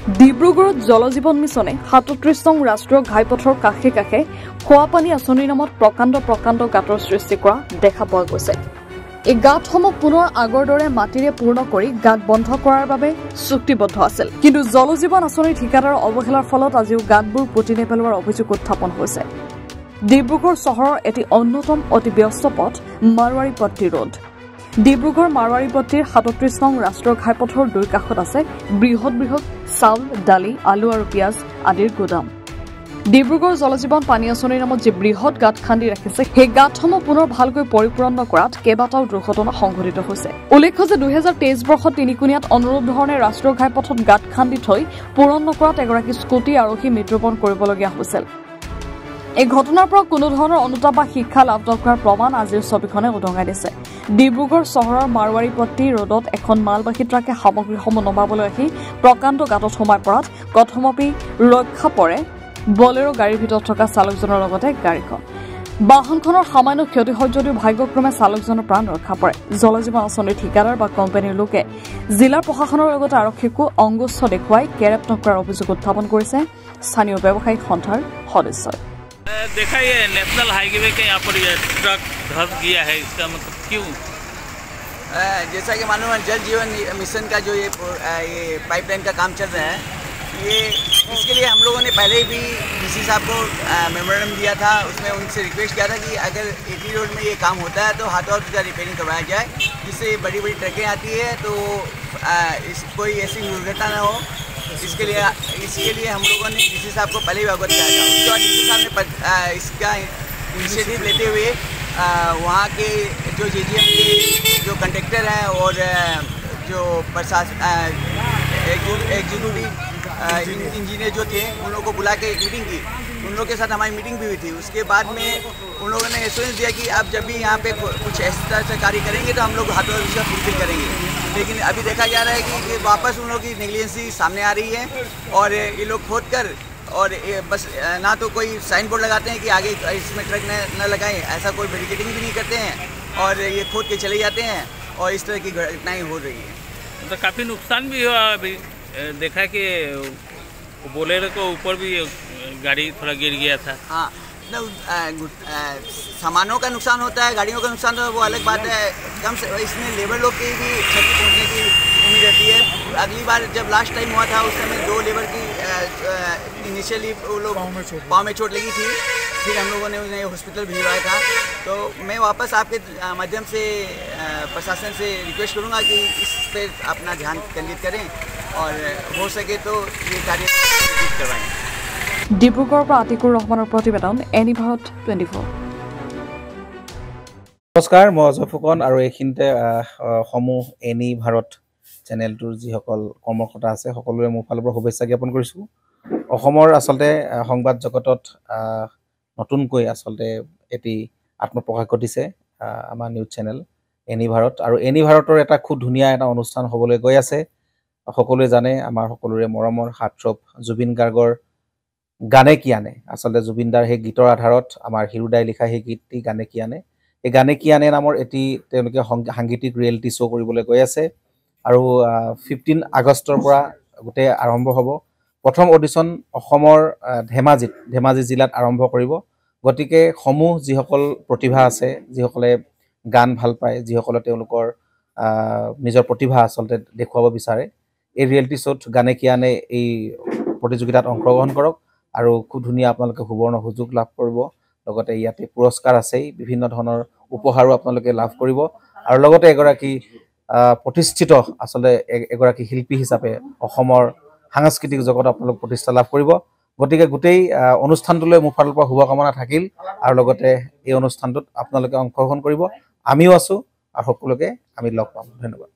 ডিব্ৰুগড়ত জলজীৱন মিছনে ৩৭ নং ৰাষ্ট্ৰীয় ঘাইপথৰ কাষে কাষে খোৱাপানী আঁচনিৰ নামত প্ৰকাণ্ড গাঁতৰ সৃষ্টি কৰা দেখা পোৱা গৈছে। এই গাঁতসমূহ পুনৰ আগৰ দৰে মাটিৰে পূৰ্ণ কৰি গাঁত বন্ধ কৰাৰ বাবে চুক্তিবদ্ধ আছিল। কিন্তু জলজীৱন আঁচনিৰ ঠিকাদাৰৰ অৱহেলাৰ ফলত আজিও গাঁতবোৰ পুতি নেপেলোৱাৰ অভিযোগ উত্থাপন হৈছে। ডিব্ৰুগড় চহৰৰ এটি অন্যতম অতি ব্যস্ত পথ মাৰোৱাৰীপট্টি ৰোড। ডিব্ৰুগড় মাৰোৱাৰীপট্টিৰ ৩৭ নং ৰাষ্ট্ৰীয় ঘাইপথৰ দুই কাষত আছে বৃহৎ চাউল, দালি, আলু আৰু পিয়াজ আদিৰ গোদাম। ডিব্ৰুগড় জলজীৱন পানী আঁচনিৰ নামত যি বৃহৎ গাঁত খান্দি ৰাখিছে, সেই গাঁতসমূহ পুনৰ ভালকৈ পৰিপূৰণ নকৰাত কেইবাটাও দুৰ্ঘটনা সংঘটিত হৈছে। উল্লেখ্য যে ২০২৩ বৰ্ষত তিনিকুণীয়াত অনুৰূপ ধৰণে ৰাষ্ট্ৰীয় ঘাইপথত গাঁত খান্দি থৈ পূৰণ নকৰাত এগৰাকী স্কুটি আৰোহী মৃত্যুবৰণ কৰিবলগীয়া হৈছিল। এই ঘটনাৰ পৰা কোনো ধৰণৰ অনুতাপ বা শিক্ষা লাভ নকৰাৰ প্ৰমাণ আজিৰ ছবিখনে উদঙাই দিছে। ডিব্ৰুগড় চহৰৰ মাৰোৱাৰীপট্টি ৰোডত এখন মালবাহী ট্ৰাকে সামগ্ৰীসমূহ নমাবলৈ আহি প্ৰকাণ্ড গাঁতত সোমাই পৰাত কথমপি ৰক্ষা পৰে বলেৰো গাড়ীৰ ভিতৰত থকা চালকজনৰ লগতে গাড়ীখন। বাহনখনৰ সামান্য ক্ষতি হয় যদিও ভাগ্যক্ৰমে চালকজনৰ প্ৰাণ ৰক্ষা পৰে। জলজীৱন আঁচনিৰ ঠিকাদাৰ বা কোম্পানীৰ লোকে জিলা প্ৰশাসনৰ লগতে আৰক্ষীকো অংগুষ্ঠ দেখুৱাই কেৰেপ নকৰাৰ অভিযোগ উত্থাপন কৰিছে স্থানীয় ব্যৱসায়িক সন্থাৰ সদস্যই। देखा ये नेशनल हाईवे के यहाँ पर ये ट्रक धस गया है, इसका मतलब क्यों? जैसा कि मालूम है जल जीवन मिशन का जो ये पाइपलाइन का काम चल रहा है, ये इसके लिए हम लोगों ने पहले भी डीसी साहब को मेमोरेंडम दिया था। उसमें उनसे रिक्वेस्ट किया था कि अगर एटी रोड में ये काम होता है तो हाथों हाथ उसका रिपेयरिंग करवाया जाए, जिससे बड़ी ट्रकें आती है तो कोई ऐसी दुर्घटना न हो। इसके लिए हम लोगों ने डीसी साहब को पहले भी अवगत किया था। उसके बाद डीसी साहब ने इसका इनिशिएटिव लेते हुए वहाँ के जो जेजीएम के जो कंडक्टर हैं और जो प्रशासन एग्जीक्यूटिव इंजीनियर जो थे, उन लोगों को बुला के एक मीटिंग की। उन लोगों के साथ हमारी मीटिंग भी हुई थी। उसके बाद में उन लोगों ने एश्योरेंस दिया कि आप जब भी यहाँ पे कुछ इस तरह से कार्य करेंगे तो हम लोग हाथों हाथ उसका फुलफिल करेंगे। लेकिन अभी देखा जा रहा है कि वापस उन लोगों की नेग्लिजेंसी सामने आ रही है और ये लोग खोद कर और बस ना तो कोई साइन बोर्ड लगाते हैं कि आगे इसमें ट्रक न लगाएं, ऐसा कोई बैरिकेडिंग भी नहीं करते हैं और ये खोद के चले जाते हैं और इस तरह की घटनाएँ हो रही हैं। तो काफ़ी नुकसान भी हुआ। अभी देखा कि बोलेरो को ऊपर भी गाड़ी थोड़ा गिर गया था। हाँ, सामानों का नुकसान होता है, गाड़ियों का नुकसान तो वो अलग बात है। कम से इसमें लेबर लोग की भी क्षति पहुंचने की उम्मीद रहती है। अगली बार जब लास्ट टाइम हुआ था उस समय 2 लेबर की इनिशियली वो लोग पाँव में चोट लगी थी, फिर हम लोगों ने उन्हें हॉस्पिटल भिजवाया था। तो मैं वापस आपके माध्यम से प्रशासन से रिक्वेस्ट करूँगा कि इस पर अपना ध्यान केंद्रित करें और हो सके तो ये कार्य करवाएं। ডিব্ৰুগড়ৰ পৰা আতিকুৰ ৰহমানৰ প্ৰতিবেদন, এনি ভাৰত 24। নমস্কাৰ, মই অজয় ফুকন আৰু এইখিনিতে সমূহ এনি ভাৰত চেনেলটোৰ যিসকল কৰ্মকৰ্তা আছে সকলোৰে মোৰ ফালৰ পৰা শুভেচ্ছা জ্ঞাপন কৰিছোঁ। অসমৰ আচলতে সংবাদ জগতত নতুনকৈ আচলতে এটি আত্মপ্ৰকাশ ঘটিছে আমাৰ নিউজ চেনেল এনি ভাৰত। আৰু এনি ভাৰতৰ এটা খুব ধুনীয়া এটা অনুষ্ঠান হ'বলৈ গৈ আছে। সকলোৱে জানে আমাৰ সকলোৰে মৰমৰ হাৰ্টথ্ৰব জুবিন গাৰ্গৰ গানে কি আনে, আচলতে জুবিনদাৰ সেই গীতৰ আধাৰত আমাৰ হিৰুদাই লিখা সেই গীতটি গানে কি আনে, এই গানে কি আনে নামৰ এটি তেওঁলোকে সাংগীতিক ৰিয়েলিটি শ্ব' কৰিবলৈ গৈ আছে। আৰু 15 আগষ্টৰ পৰা গোটেই আৰম্ভ হ'ব। প্ৰথম অডিশ্যন অসমৰ ধেমাজি জিলাত আৰম্ভ কৰিব। গতিকে সমূহ যিসকল প্ৰতিভা আছে, যিসকলে গান ভাল পায়, যিসকলে তেওঁলোকৰ নিজৰ প্ৰতিভা আচলতে দেখুৱাব বিচাৰে, এই ৰিয়েলিটি শ্ব'ত গানে কি আনে এই প্ৰতিযোগিতাত অংশগ্ৰহণ কৰক আৰু খুব ধুনীয়া আপোনালোকে সুবৰ্ণ সুযোগ লাভ কৰিব। লগতে ইয়াতে পুৰস্কাৰ আছেই, বিভিন্ন ধৰণৰ উপহাৰো আপোনালোকে লাভ কৰিব আৰু লগতে এগৰাকী প্ৰতিষ্ঠিত আচলতে এগৰাকী শিল্পী হিচাপে অসমৰ সাংস্কৃতিক জগতত আপোনালোক প্ৰতিষ্ঠা লাভ কৰিব। গতিকে গোটেই অনুষ্ঠানটোলৈ মোৰ ফালৰ পৰা শুভকামনা থাকিল আৰু লগতে এই অনুষ্ঠানটোত আপোনালোকে অংশগ্ৰহণ কৰিব। আমিও আছোঁ আৰু সকলোকে আমি লগ পাম। ধন্যবাদ।